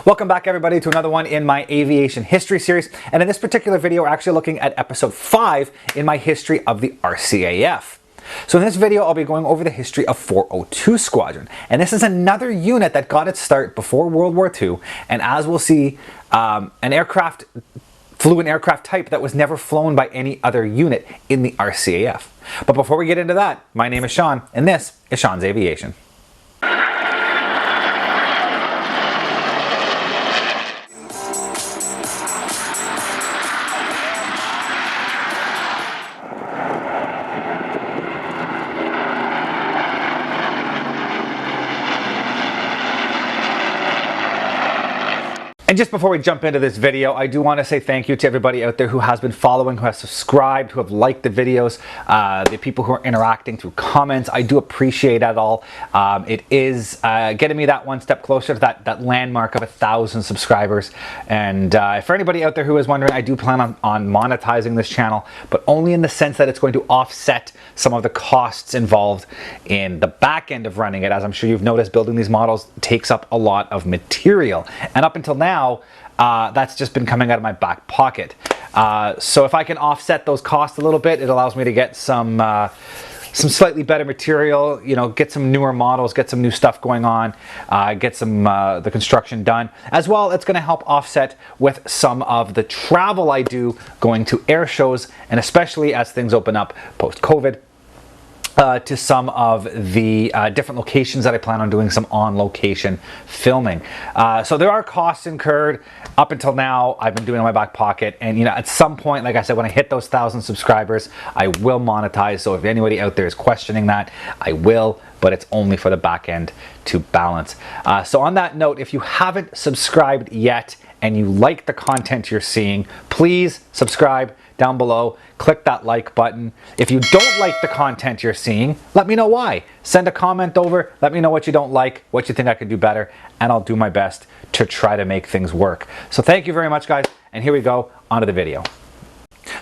Welcome back everybody to another one in my aviation history series, and in this particular video we're actually looking at episode 5 in my history of the RCAF. So in this video I'll be going over the history of 402 Squadron, and this is another unit that got its start before World War II, and as we'll see, flew an aircraft type that was never flown by any other unit in the RCAF. But before we get into that, my name is Sean, and this is Sean's Aviation. And just before we jump into this video, I do want to say thank you to everybody out there who has been following, who has subscribed, who have liked the videos, the people who are interacting through comments. I do appreciate that all. It is getting me that one step closer to that landmark of 1,000 subscribers. And for anybody out there who is wondering, I do plan on monetizing this channel, but only in the sense that it's going to offset some of the costs involved in the back end of running it. As I'm sure you've noticed, building these models takes up a lot of material. And up until now, that's just been coming out of my back pocket. So if I can offset those costs a little bit, it allows me to get some slightly better material, you know, get some newer models, get some new stuff going on, get some the construction done. As well, it's going to help offset with some of the travel I do going to air shows, and especially as things open up post-COVID, to some of the different locations that I plan on doing some on-location filming. So there are costs incurred. Up until now, I've been doing it in my back pocket, and you know, at some point, like I said, when I hit those 1,000 subscribers, I will monetize. So if anybody out there is questioning that, I will, but it's only for the back end to balance. So on that note, if you haven't subscribed yet and you like the content you're seeing, please subscribe down below. Click that like button. If you don't like the content you're seeing, let me know why. Send a comment over, let me know what you don't like, what you think I could do better, and I'll do my best to try to make things work. So thank you very much, guys, and here we go, onto the video.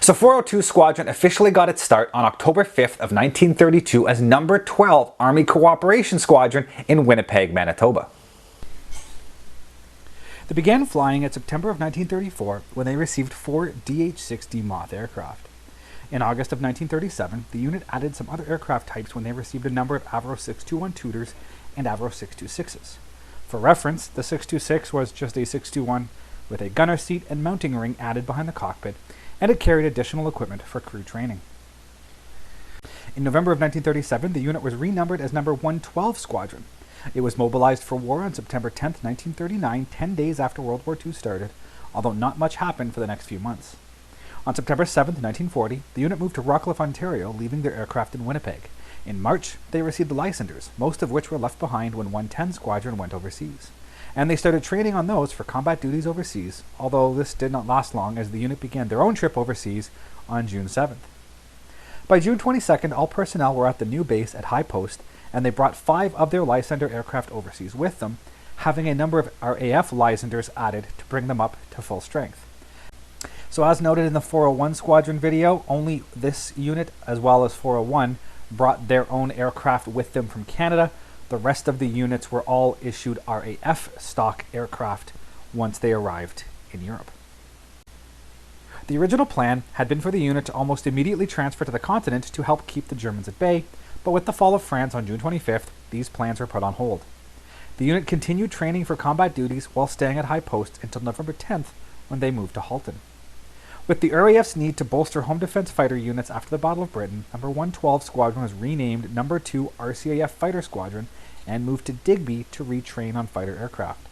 So 402 Squadron officially got its start on October 5th of 1932 as number 12 Army Cooperation Squadron in Winnipeg, Manitoba. They began flying in September of 1934 when they received 4 DH-60 Moth aircraft. In August of 1937, the unit added some other aircraft types when they received a number of Avro 621 Tudors and Avro 626s. For reference, the 626 was just a 621 with a gunner seat and mounting ring added behind the cockpit, and it carried additional equipment for crew training. In November of 1937, the unit was renumbered as number 112 Squadron. It was mobilized for war on September 10, 1939, 10 days after World War II started, although not much happened for the next few months. On September 7, 1940, the unit moved to Rockcliffe, Ontario, leaving their aircraft in Winnipeg. In March, they received the Lysanders, most of which were left behind when 110 Squadron went overseas. And they started training on those for combat duties overseas, although this did not last long as the unit began their own trip overseas on June 7th. By June 22nd, all personnel were at the new base at High Post, and they brought 5 of their Lysander aircraft overseas with them, having a number of RAF Lysanders added to bring them up to full strength. So as noted in the 401 Squadron video, only this unit, as well as 401, brought their own aircraft with them from Canada. The rest of the units were all issued RAF stock aircraft once they arrived in Europe. The original plan had been for the unit to almost immediately transfer to the continent to help keep the Germans at bay, but with the fall of France on June 25th, these plans were put on hold. The unit continued training for combat duties while staying at High Post until November 10th, when they moved to Halton. With the RAF's need to bolster home defense fighter units after the Battle of Britain, number 112 Squadron was renamed number 2 RCAF Fighter Squadron and moved to Digby to retrain on fighter aircraft.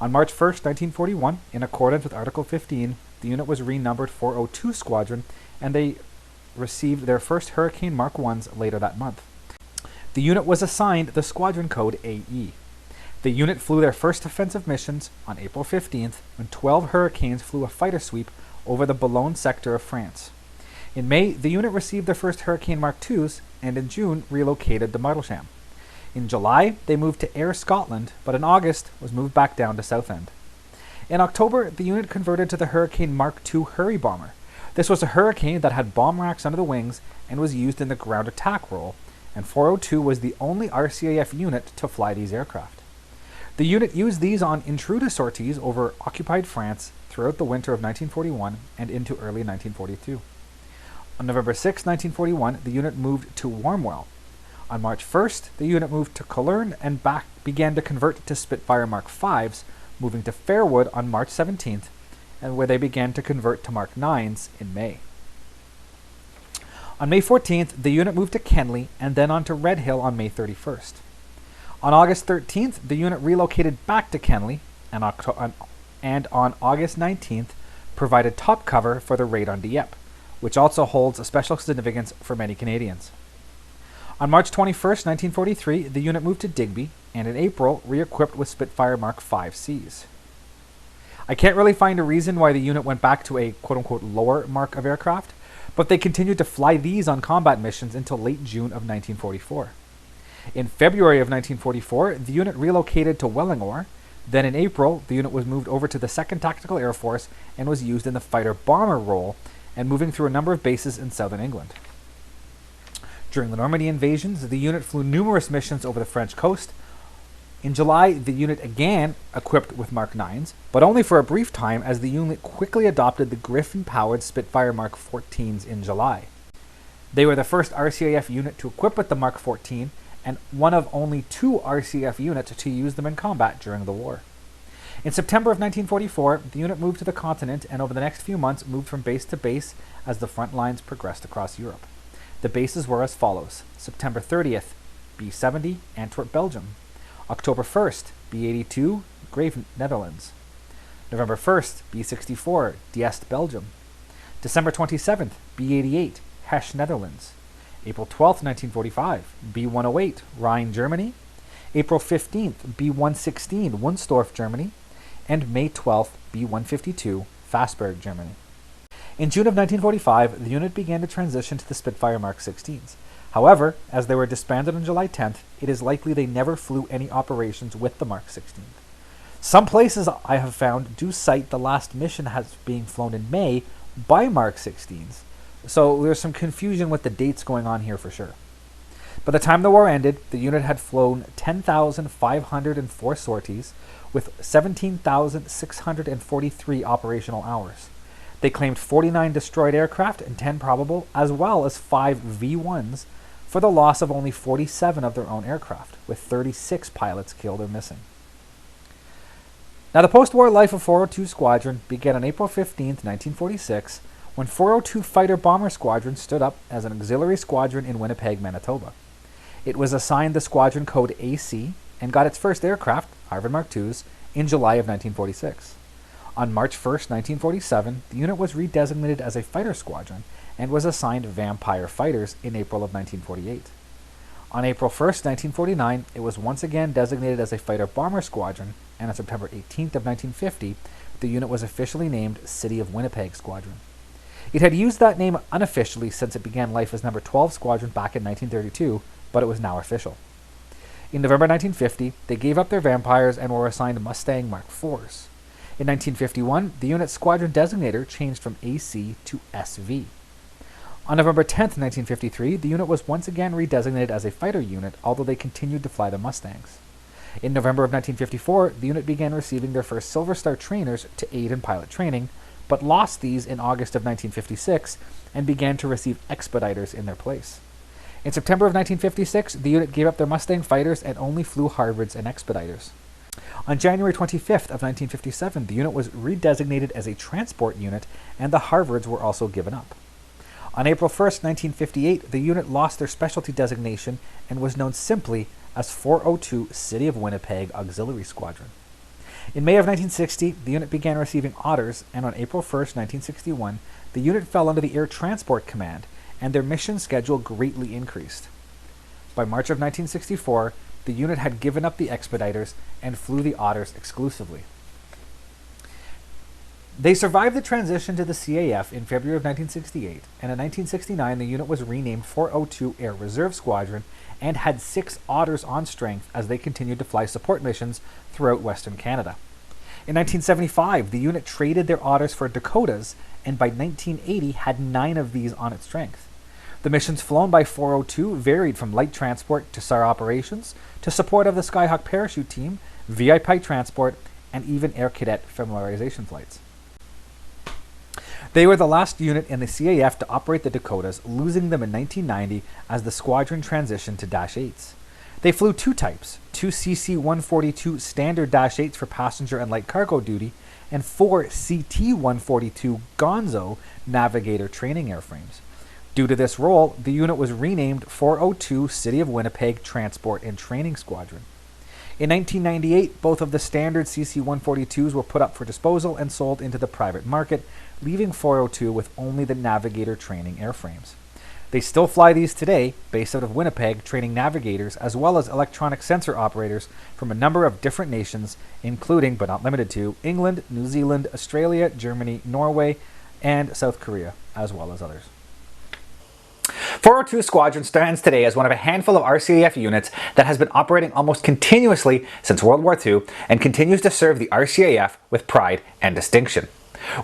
On March 1st, 1941, in accordance with Article 15, the unit was renumbered 402 Squadron, and they received their first Hurricane Mark 1s later that month. The unit was assigned the squadron code AE. The unit flew their first offensive missions on April 15th when 12 Hurricanes flew a fighter sweep over the Boulogne sector of France. In May, the unit received their first Hurricane Mark IIs, and in June relocated to Martlesham. In July, they moved to Ayr, Scotland, but in August was moved back down to Southend. In October, the unit converted to the Hurricane Mark II Hurry Bomber. This was a Hurricane that had bomb racks under the wings and was used in the ground attack role, and 402 was the only RCAF unit to fly these aircraft. The unit used these on intruder sorties over occupied France throughout the winter of 1941 and into early 1942. On November 6, 1941, the unit moved to Warmwell. On March 1st, the unit moved to Cologne and began to convert to Spitfire Mark 5s, moving to Fairwood on March 17th, and where they began to convert to Mark 9s in May. On May 14th, the unit moved to Kenley and then on to Red Hill on May 31st. On August 13th, the unit relocated back to Kenley, and on August 19th, provided top cover for the raid on Dieppe, which also holds a special significance for many Canadians. On March 21st, 1943, the unit moved to Digby, and in April, re-equipped with Spitfire Mark 5Cs. I can't really find a reason why the unit went back to a quote-unquote lower mark of aircraft, but they continued to fly these on combat missions until late June of 1944. In February of 1944, the unit relocated to Wellingore. Then in April, the unit was moved over to the 2nd Tactical Air Force and was used in the fighter-bomber role and moving through a number of bases in southern England. During the Normandy invasions, the unit flew numerous missions over the French coast. In July, the unit again equipped with Mark 9s, but only for a brief time as the unit quickly adopted the Griffin-powered Spitfire Mark 14s in July. They were the first RCAF unit to equip with the Mark 14 and one of only 2 RCAF units to use them in combat during the war. In September of 1944, the unit moved to the continent and over the next few months moved from base to base as the front lines progressed across Europe. The bases were as follows: September 30th, B-70, Antwerp, Belgium; October 1st, B-82, Grave, Netherlands; November 1st, B-64, Diest, Belgium; December 27th, B-88, Hesch, Netherlands; April 12th, 1945, B-108, Rhine, Germany; April 15th, B-116, Wunstorf, Germany; and May 12th, B-152, Fassberg, Germany. In June of 1945, the unit began to transition to the Spitfire Mark 16s. However, as they were disbanded on July 10th, it is likely they never flew any operations with the Mark 16. Some places I have found do cite the last mission as being flown in May by Mark 16s, so there's some confusion with the dates going on here for sure. By the time the war ended, the unit had flown 10,504 sorties with 17,643 operational hours. They claimed 49 destroyed aircraft and 10 probable, as well as 5 V-1s, for the loss of only 47 of their own aircraft, with 36 pilots killed or missing. Now, the post-war life of 402 Squadron began on April 15, 1946, when 402 Fighter-Bomber Squadron stood up as an auxiliary squadron in Winnipeg, Manitoba. It was assigned the squadron code AC and got its first aircraft, Harvard Mark IIs, in July of 1946. On March 1, 1947, the unit was redesignated as a fighter squadron and was assigned Vampire fighters in April of 1948. On April 1, 1949, it was once again designated as a fighter-bomber squadron, and on September 18th of 1950, the unit was officially named City of Winnipeg Squadron. It had used that name unofficially since it began life as number 12 Squadron back in 1932, but it was now official. In November 1950, they gave up their Vampires and were assigned Mustang Mark IVs. In 1951, the unit's squadron designator changed from AC to SV. On November 10, 1953, the unit was once again redesignated as a fighter unit, although they continued to fly the Mustangs. In November of 1954, the unit began receiving their first Silver Star trainers to aid in pilot training, but lost these in August of 1956 and began to receive expediters in their place. In September of 1956, the unit gave up their Mustang fighters and only flew Harvards and expediters. On January 25th of 1957, the unit was redesignated as a transport unit, and the Harvards were also given up. On April 1st, 1958, the unit lost their specialty designation and was known simply as 402 City of Winnipeg Auxiliary Squadron. In May of 1960, the unit began receiving Otters, and on April 1st, 1961, the unit fell under the Air Transport Command, and their mission schedule greatly increased. By March of 1964, the unit had given up the expediters and flew the Otters exclusively. They survived the transition to the CAF in February of 1968, and in 1969 the unit was renamed 402 Air Reserve Squadron and had 6 Otters on strength as they continued to fly support missions throughout Western Canada. In 1975, the unit traded their Otters for Dakotas, and by 1980 had 9 of these on its strength. The missions flown by 402 varied from light transport to SAR operations, to support of the Skyhawk parachute team, VIP transport, and even air cadet familiarization flights. They were the last unit in the CAF to operate the Dakotas, losing them in 1990 as the squadron transitioned to Dash 8s. They flew two types, two CC-142 standard Dash 8s for passenger and light cargo duty, and four CT-142 Gonzo navigator training airframes. Due to this role, the unit was renamed 402 City of Winnipeg Transport and Training Squadron. In 1998, both of the standard CC-142s were put up for disposal and sold into the private market, leaving 402 with only the navigator training airframes. They still fly these today, based out of Winnipeg, training navigators as well as electronic sensor operators from a number of different nations, including, but not limited to, England, New Zealand, Australia, Germany, Norway, and South Korea, as well as others. 402 Squadron stands today as one of a handful of RCAF units that has been operating almost continuously since World War II and continues to serve the RCAF with pride and distinction.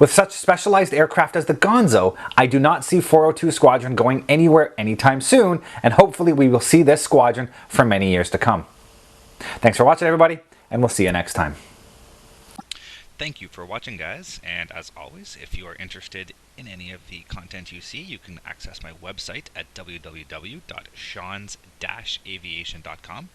With such specialized aircraft as the Gonzo, I do not see 402 Squadron going anywhere anytime soon, and hopefully we will see this squadron for many years to come. Thanks for watching, everybody, and we'll see you next time. Thank you for watching, guys, and as always, if you are interested in any of the content you see, you can access my website at www.seans-aviation.com.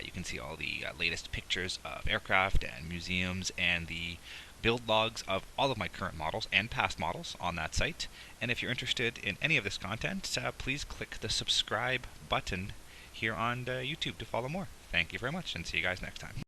You can see all the latest pictures of aircraft and museums and the build logs of all of my current models and past models on that site. And if you're interested in any of this content, please click the subscribe button here on YouTube to follow more. Thank you very much, and see you guys next time.